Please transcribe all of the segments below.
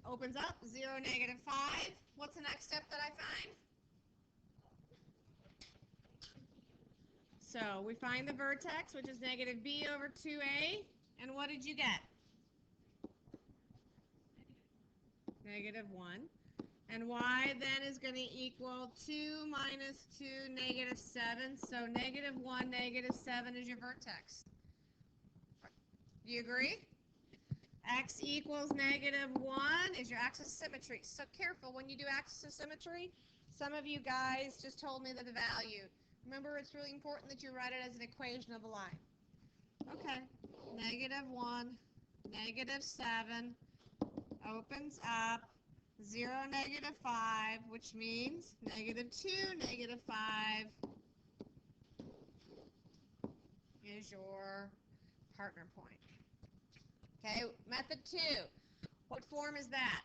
opens up, 0, negative 5. What's the next step that I find? So we find the vertex, which is negative b over 2a. And what did you get? Negative 1. And y then is going to equal 2 minus 2, negative 7. So negative 1, negative 7 is your vertex. Do you agree? X equals negative 1 is your axis of symmetry. So careful when you do axis of symmetry. Some of you guys just told me that the value. Remember, it's really important that you write it as an equation of a line. Okay, negative 1, negative 7 opens up 0, negative 5, which means negative 2, negative 5 is your partner point. Okay, method 2. What form is that?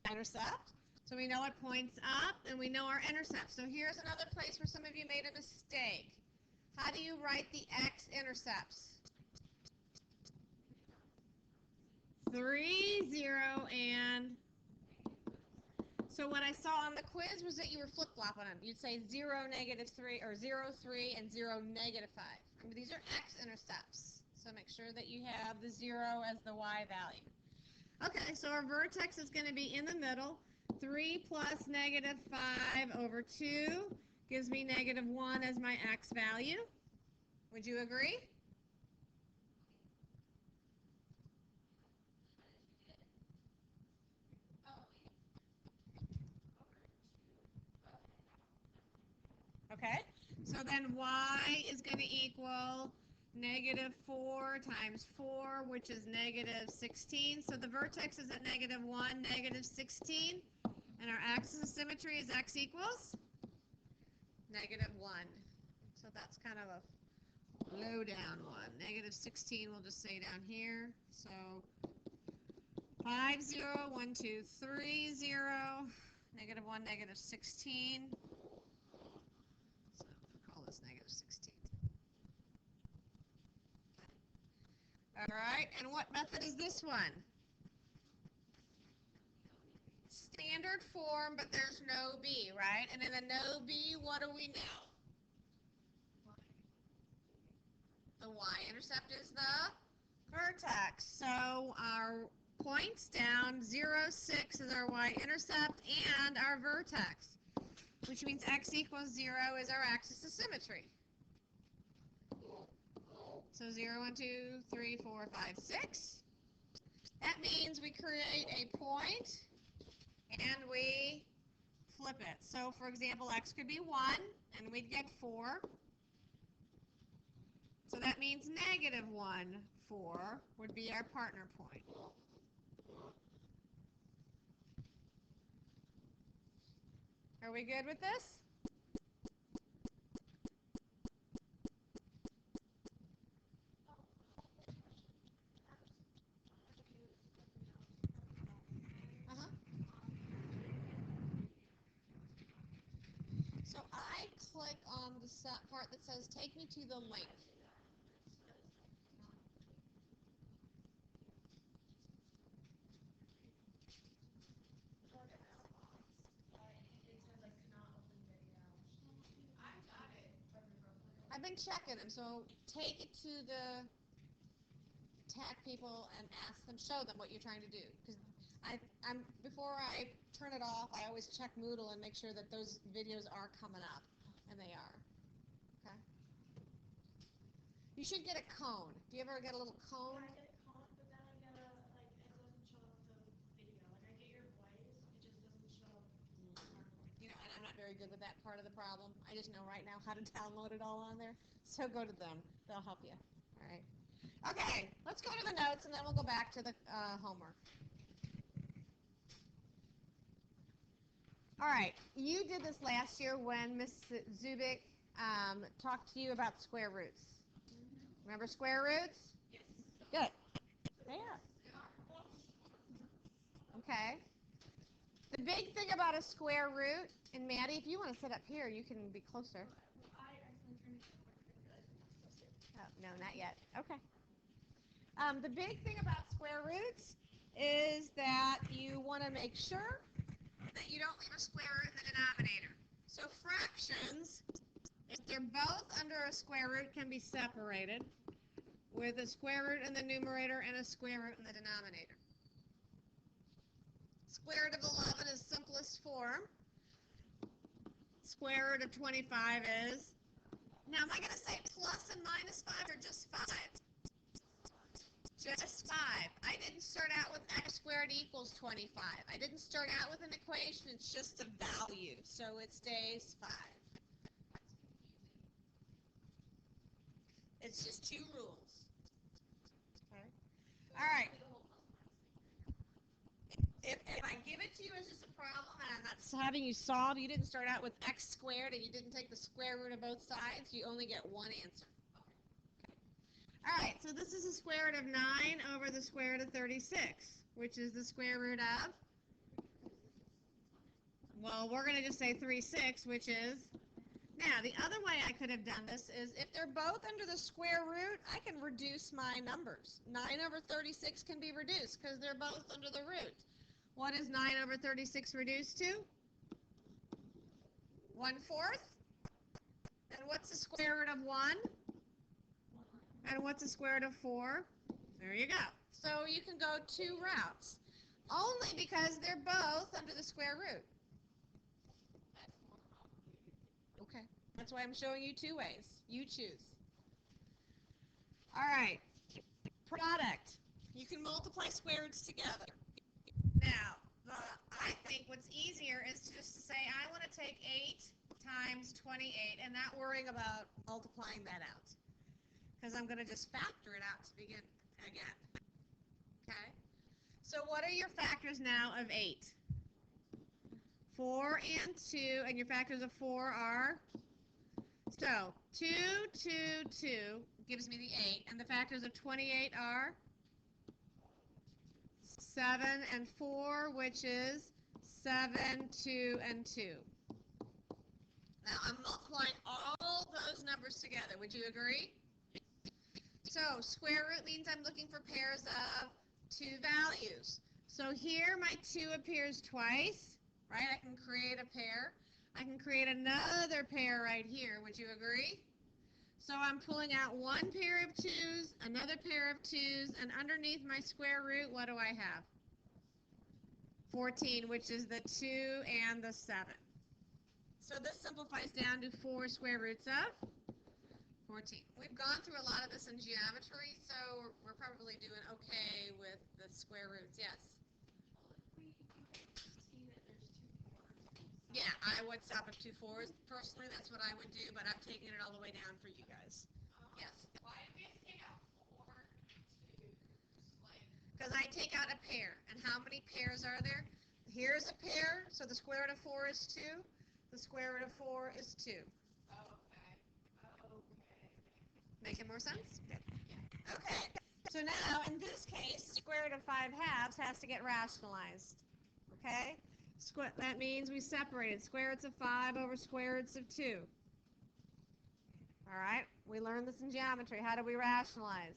Intercept. So we know it points up, and we know our intercept. So here's another place where some of you made a mistake. How do you write the x-intercepts? 3, 0, and... So what I saw on the quiz was that you were flip-flopping them. You'd say 0, negative 3, or 0, 3, and 0, negative 5. Remember, these are x-intercepts. So make sure that you have the 0 as the y value. Okay, so our vertex is going to be in the middle. 3 plus negative 5 over 2 gives me negative 1 as my x value. Would you agree? Okay, so then y is going to equal negative 4 times 4, which is negative 16. So the vertex is at negative 1, negative 16. And our axis of symmetry is x equals negative 1. So that's kind of a low down one. Negative 16 we'll just say down here. So 5, 0, 1, 2, 3, 0. Negative 1, negative 16. So call this negative 16. All right, and what method is this one? Standard form, but there's no b, right? And in the no b, what do we know? The y-intercept is the vertex. So our points down, 0, 6 is our y-intercept and our vertex, which means x equals 0 is our axis of symmetry. So 0, 1, 2, 3, 4, 5, 6. That means we create a point and we flip it. So, for example, x could be 1, and we'd get 4. So that means negative 1, 4 would be our partner point. Are we good with this? So I click on the part that says take me to the link. I've been checking them, so take it to the tag people and ask them, show them what you're trying to do. Because before I turn it off, I always check Moodle and make sure that those videos are coming up, and they are. Okay. You should get a cone. Do you ever get a little cone? I get a cone, but then I get a, like, it doesn't show up the video. Like, I get your voice, it just doesn't show up You know, and I'm not very good with that part of the problem. I just know right now how to download it all on there. So go to them. They'll help you. All right. Okay, let's go to the notes, and then we'll go back to the homework. All right, you did this last year when Ms. Zubik talked to you about square roots. Remember square roots? Yes. Good. There. Okay. The big thing about a square root, and Maddie, if you want to sit up here, you can be closer. I actually turned it Oh, no, not yet. Okay. The big thing about square roots is that you want to make sure that you don't leave a square root in the denominator. So fractions, if they're both under a square root, can be separated with a square root in the numerator and a square root in the denominator. Square root of 11 is simplest form. Square root of 25 is, now am I going to say plus and minus 5 or just 5? Just 5. I didn't start out with x squared equals 25. I didn't start out with an equation, it's just a value. So it stays 5. It's just 2 rules. Okay. All right. If I give it to you as just a problem and I'm not having you solve, you didn't start out with x squared and you didn't take the square root of both sides, you only get one answer. All right, so this is the square root of 9 over the square root of 36, which is the square root of, well, we're going to just say 36, which is, now the other way I could have done this is if they're both under the square root, I can reduce my numbers. 9 over 36 can be reduced because they're both under the root. What is 9 over 36 reduced to? 1/4. And what's the square root of 1? And what's the square root of 4? There you go. So you can go 2 routes, only because they're both under the square root. Okay, that's why I'm showing you 2 ways. You choose. All right, product. You can multiply square roots together. Now, I think what's easier is just to say I want to take 8 times 28 and not worrying about multiplying that out. Because I'm going to just factor it out to begin again. Okay? So what are your factors now of 8? 4 and 2, and your factors of 4 are? So 2, 2, 2 gives me the 8, and the factors of 28 are? 7 and 4, which is 7, 2, and 2. Now I'm multiplying all those numbers together. Would you agree? So square root means I'm looking for pairs of 2 values. So here my 2 appears twice, right? I can create a pair. I can create another pair right here. Would you agree? So I'm pulling out one pair of 2's, another pair of 2's, and underneath my square root, what do I have? 14, which is the 2 and the 7. So this simplifies down to 4 square roots of 14. We've gone through a lot of this in geometry, so we're probably doing okay with the square roots. Yes? Yeah, I would stop at 2 4s. Personally, that's what I would do, but I'm taking it all the way down for you guys. Yes? Why did we have to take out 4 2's? Because I take out a pair. And how many pairs are there? Here's a pair, so the square root of 4 is 2. The square root of 4 is 2. Okay. Making more sense? Good. Okay. So now, in this case, square root of 5 halves has to get rationalized. Okay? That means we separated square roots of 5 over square roots of 2. All right? We learned this in geometry. How do we rationalize?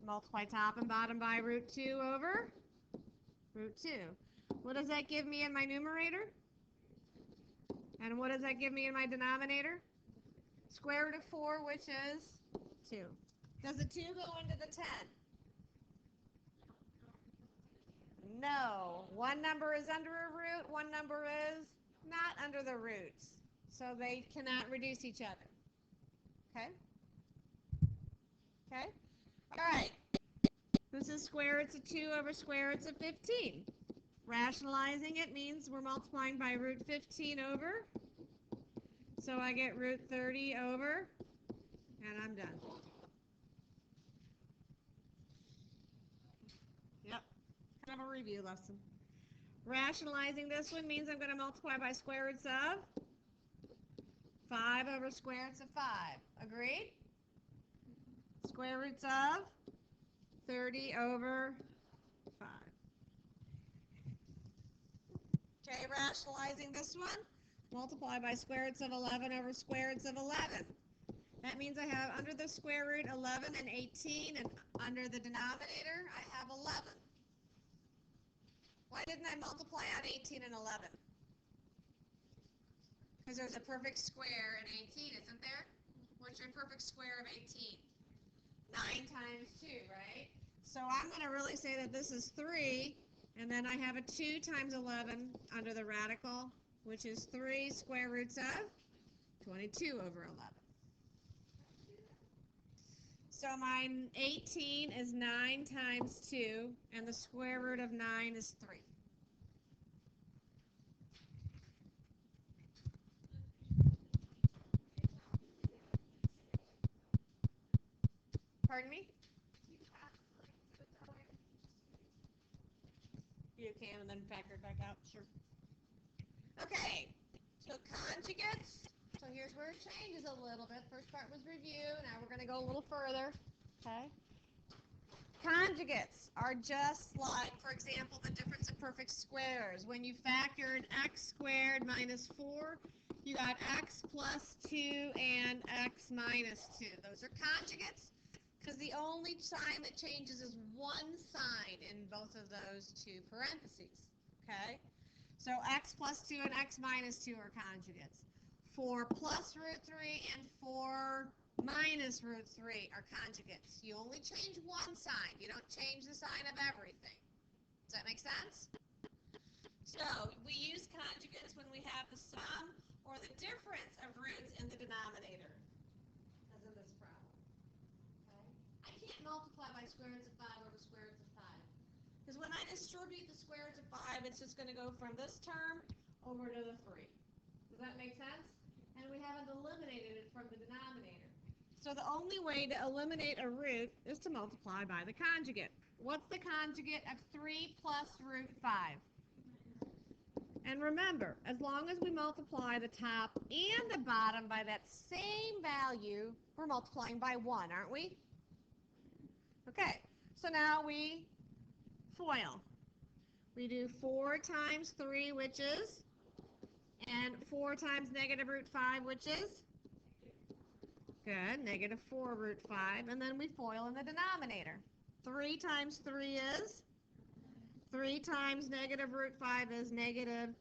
Multiply top and bottom by root 2 over root 2. What does that give me in my numerator? And what does that give me in my denominator? Square root of 4, which is 2. Does the 2 go into the 10? No. One number is under a root, one number is not under the roots. So they cannot reduce each other. Okay? Okay? All right. This is square roots of 2 over square roots of 15. Rationalizing it means we're multiplying by root 15 over. So I get root 30 over, and I'm done. Yep, kind of a review lesson. Rationalizing this one means I'm going to multiply by square roots of 5 over square roots of 5. Agreed? Square roots of 30 over 5. Okay, rationalizing this one, multiply by square roots of 11 over square roots of 11. That means I have under the square root 11 and 18, and under the denominator I have 11. didn't I multiply out 18 and 11? Because there's a perfect square in 18, isn't there? What's your perfect square of 18? 9 times 2, right? So I'm going to really say that this is 3, and then I have a 2 times 11 under the radical, which is 3 square roots of 22 over 11. So my 18 is 9 times 2, and the square root of 9 is 3. Pardon me? You can, and then factor it back out. Sure. Okay, so conjugates. So here's where it changes a little bit. First part was review. Now we're going to go a little further. Okay. Conjugates are just like, for example, the difference of perfect squares. When you factored x squared minus 4, you got x plus 2 and x minus 2. Those are conjugates because the only sign that changes is one sign in both of those two parentheses. Okay? So x plus 2 and x minus 2 are conjugates. 4 plus root 3 and 4 minus root 3 are conjugates. You only change one sign. You don't change the sign of everything. Does that make sense? So we use conjugates when we have the sum or the difference of roots in the denominator, as in this problem. Okay? I can't multiply by square roots of 5 over square roots of 5. Because when I distribute the square roots of 5, it's just going to go from this term over to the 3. Does that make sense? And we haven't eliminated it from the denominator. So the only way to eliminate a root is to multiply by the conjugate. What's the conjugate of 3 plus root 5? And remember, as long as we multiply the top and the bottom by that same value, we're multiplying by 1, aren't we? Okay, so now we FOIL. We do 4 times 3, which is, and 4 times negative root 5, which is, good, negative 4 root 5, and then we FOIL in the denominator. 3 times 3 is, 3 times negative root 5 is negative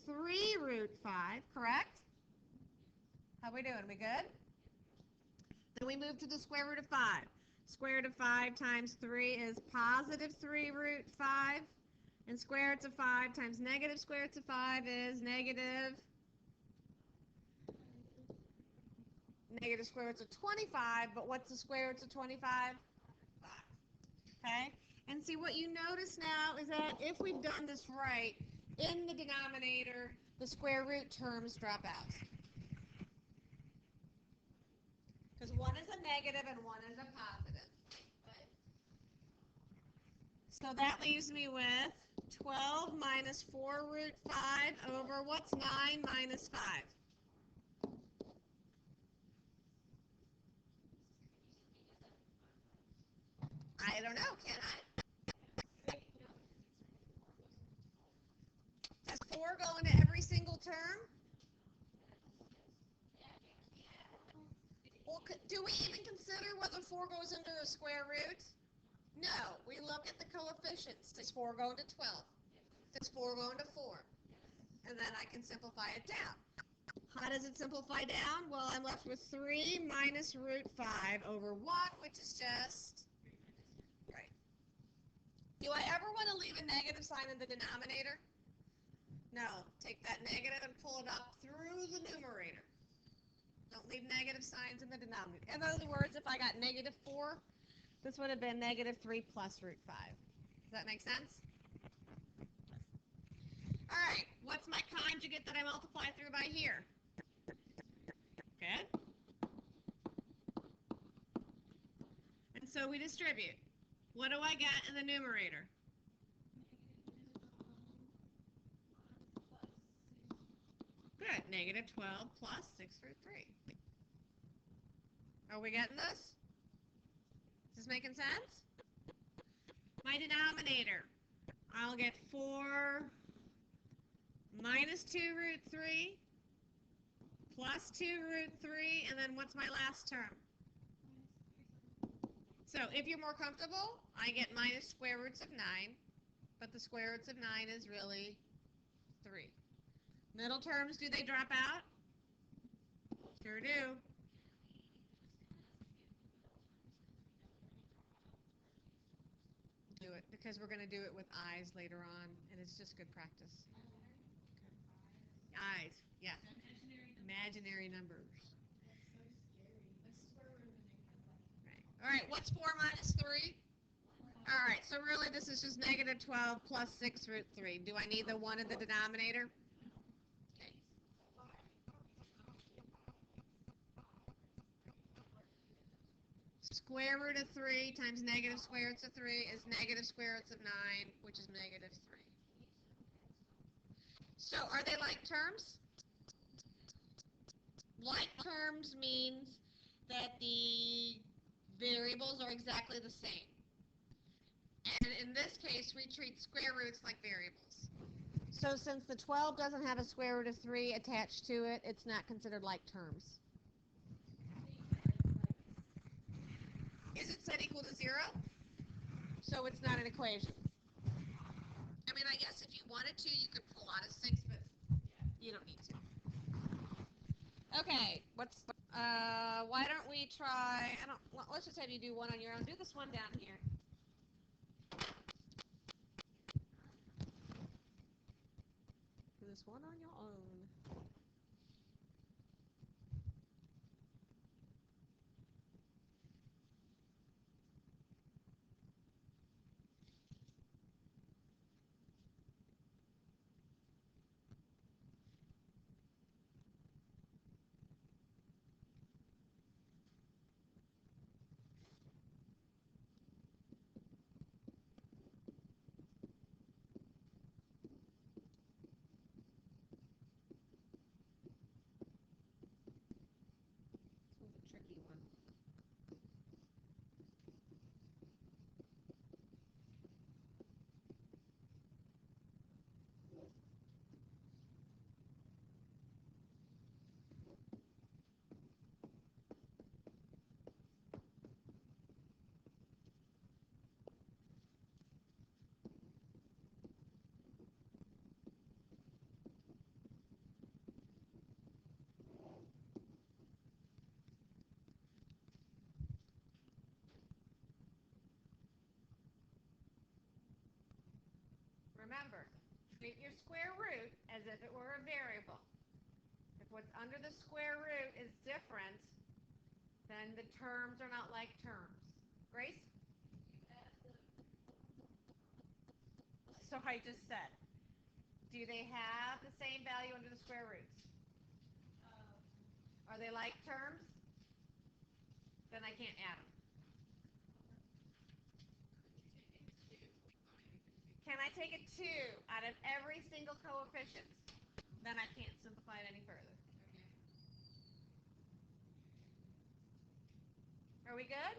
3 root 5, correct? How we doing? We good? Then we move to the square root of 5. Square root of 5 times 3 is positive 3 root 5. And square roots of 5 times negative square roots of 5 is negative square roots of 25. But what's the square roots of 25? 5. Okay? And see, what you notice now is that if we've done this right, in the denominator, the square root terms drop out. Because one is a negative and one is a positive. So that leaves me with 12 minus 4 root 5 over what's 9 minus 5? I don't know, can I? Does 4 go into every single term? Well, do we even consider whether 4 goes into a square root? No, we look at the coefficients. Does 4 go into 12? Does 4 go into 4? And then I can simplify it down. How does it simplify down? Well, I'm left with 3 minus root 5 over 1, which is just, right. Do I ever want to leave a negative sign in the denominator? No. Take that negative and pull it up through the numerator. Don't leave negative signs in the denominator. In other words, if I got negative 4, this would have been negative 3 plus root 5. Does that make sense? All right, what's my conjugate that I multiply through by here? Good. And so we distribute. What do I get in the numerator? Good, negative 12 plus 6 root 3. Are we getting this? Is this making sense? My denominator, I'll get 4 minus 2 root 3 plus 2 root 3, and then what's my last term? So if you're more comfortable, I get minus square roots of 9 but the square roots of 9 is really 3. Middle terms, do they drop out? Sure do. Do it, because we're going to do it with eyes later on, and it's just good practice. Okay. Eyes, yeah. Imaginary numbers. Right. All right, what's 4 minus 3? All right, so really this is just negative 12 plus 6 root 3. Do I need the 1 in the denominator? Okay. Square root of 3 times negative square roots of 3 is negative square roots of 9, which is negative 3. So are they like terms? Like terms means that the variables are exactly the same. And in this case, we treat square roots like variables. So since the 12 doesn't have a square root of 3 attached to it, it's not considered like terms. Is it set equal to 0? So it's not an equation. I mean, I guess if you wanted to, you could pull out a 6, but you don't need to. Okay, why don't we try, let's just have you do one on your own. Do this one down here. Do this one on your own. This one's a tricky one. Remember, treat your square root as if it were a variable. If what's under the square root is different, then the terms are not like terms. Grace? So I just said, do they have the same value under the square roots? Are they like terms? Then I can't add them. Can I take a 2 out of every single coefficient? Then I can't simplify it any further. Are we good?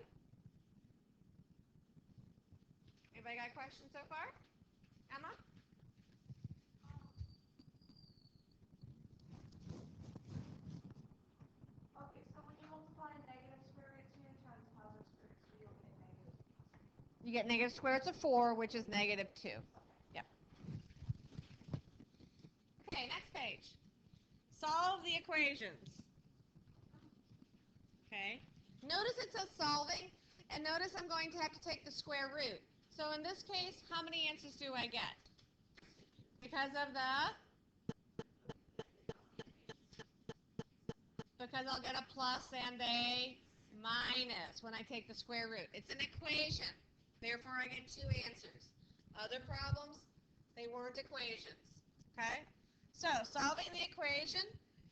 Anybody got questions so far? Emma? Okay, so when you multiply negative square root 2 times positive square root 2, you'll get negative. You get negative square roots of 4, which is negative 2. Yep. Okay, next page. Solve the equations. Okay. Notice it says solving, and notice I'm going to have to take the square root. So in this case, how many answers do I get? Because I'll get a plus and a minus when I take the square root. It's an equation. Therefore, I get 2 answers. Other problems, they weren't equations. Okay? So, solving the equation,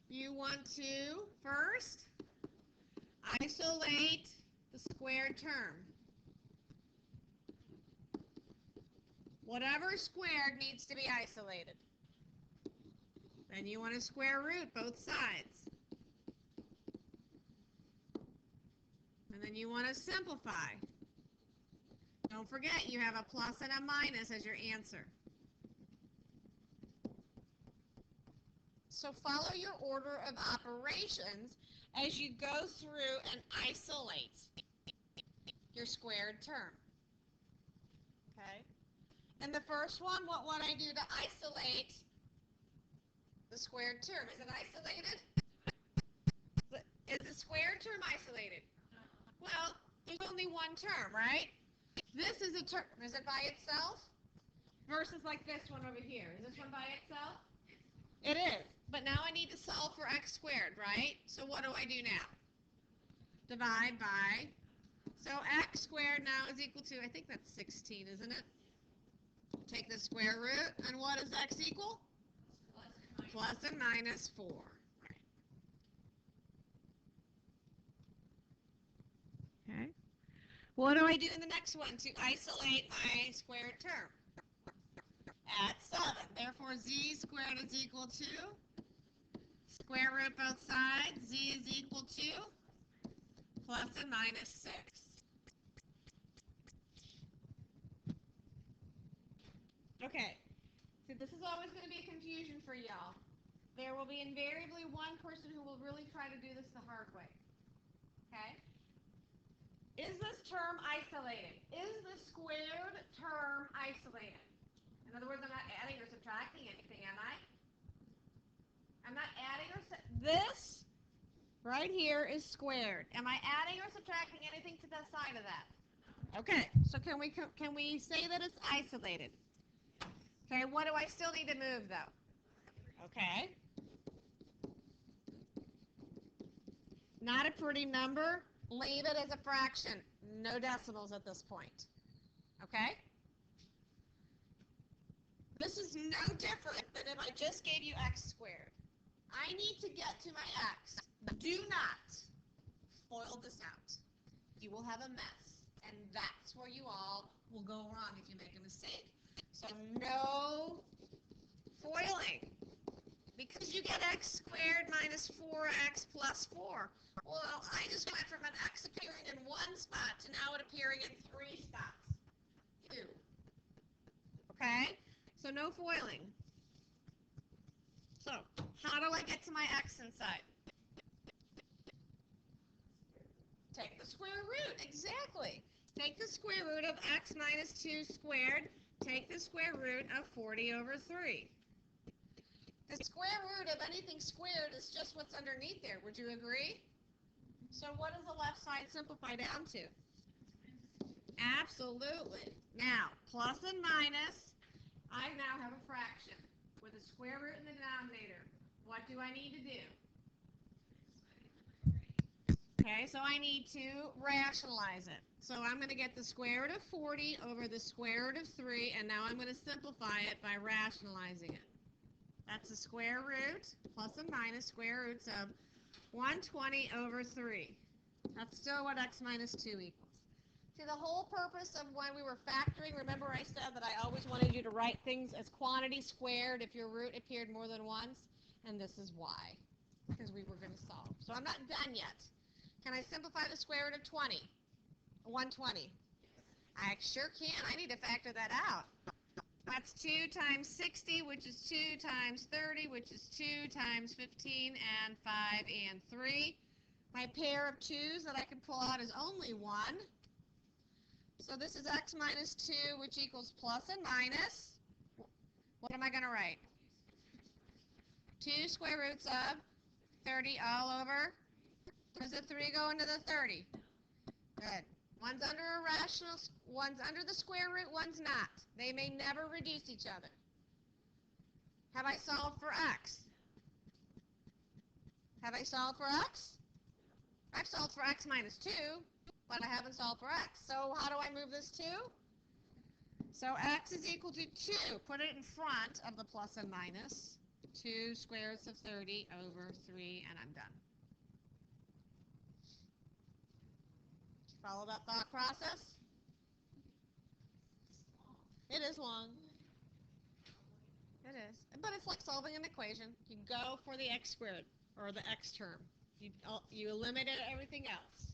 you want to first isolate the squared term. Whatever squared needs to be isolated. Then you want to square root both sides. And then you want to simplify. Don't forget you have a plus and a minus as your answer. So follow your order of operations as you go through and isolate your squared term. Okay? In the first one, what would I do to isolate the squared term? Is it isolated? Is the squared term isolated? Well, there's only one term, right? This is a term. Is it by itself? Versus like this one over here. Is this one by itself? It is. But now I need to solve for x squared, right? So what do I do now? Divide by. So x squared now is equal to, I think that's 16, isn't it? Take the square root, and what does x equal? Plus and minus 4. Okay. What do I do in the next one to isolate my squared term? Add 7. Therefore, z squared is equal to square root both sides. Z is equal to plus and minus 6. Okay. So this is always going to be a confusion for y'all. There will be invariably one person who will really try to do this the hard way. Okay? Is this term isolated? Is the squared term isolated? In other words, I'm not adding or subtracting anything, am I? I'm not adding or this right here is squared. Am I adding or subtracting anything to the side of that? Okay. So can we say that it's isolated? Okay. What do I still need to move though? Okay. Not a pretty number. Leave it as a fraction. No decimals at this point. Okay? This is no different than if I just gave you x squared. I need to get to my x. Do not FOIL this out. You will have a mess. And that's where you all will go wrong if you make a mistake. So no FOILing. Because you get x squared minus 4x plus 4. Well, I just went from an x appearing in one spot to now it appearing in 3 spots. 2. Okay? So no FOILing. So, how do I get to my x inside? Take the square root. Exactly. Take the square root of x minus 2 squared. Take the square root of 40 over 3. The square root of anything squared is just what's underneath there. Would you agree? So what does the left side simplify down to? Absolutely. Now, plus and minus, I now have a fraction with a square root in the denominator. What do I need to do? Okay, so I need to rationalize it. So I'm going to get the square root of 40 over the square root of 3, and now I'm going to simplify it by rationalizing it. That's the square root, plus and minus square roots of 120 over 3. That's still what x minus 2 equals. See, the whole purpose of when we were factoring, remember I said that I always wanted you to write things as quantity squared if your root appeared more than once, and this is why, because we were going to solve. So I'm not done yet. Can I simplify the square root of 120? I sure can. I need to factor that out. That's 2 times 60, which is 2 times 30, which is 2 times 15, and 5 and 3. My pair of 2's that I can pull out is only 1. So this is x minus 2, which equals plus and minus. What am I going to write? 2 square roots of 30 all over. Does the 3 go into the 30? Good. One's under a rational, one's under the square root, one's not. They may never reduce each other. Have I solved for x? Have I solved for x? I've solved for x minus 2, but I haven't solved for x. So how do I move this 2? So x is equal to 2. Put it in front of the plus and minus. 2 square roots of 30 over 3, and I'm done. Follow that thought process? It is long. It is. But it's like solving an equation. You go for the x squared, or the x term. You eliminate everything else.